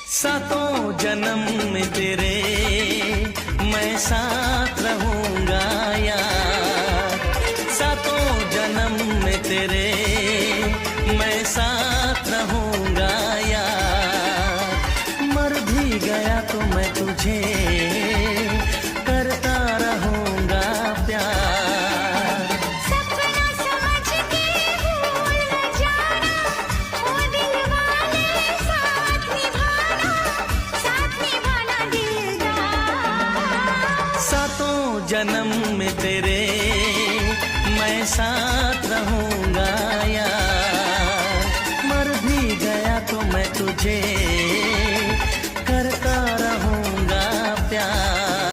सातों जन्म में तेरे मैं साथ रहूंगा यार, सातों जन्म में तेरे मैं साथ रहूंगा यार। मर भी गया तो मैं तुझे करता रहूंगा प्यार। सपना समझ के भूल न जाना, ओ दिल वाले साथ निभाना दिलदार। सातों जन्म में तेरे मैं साथ रहूं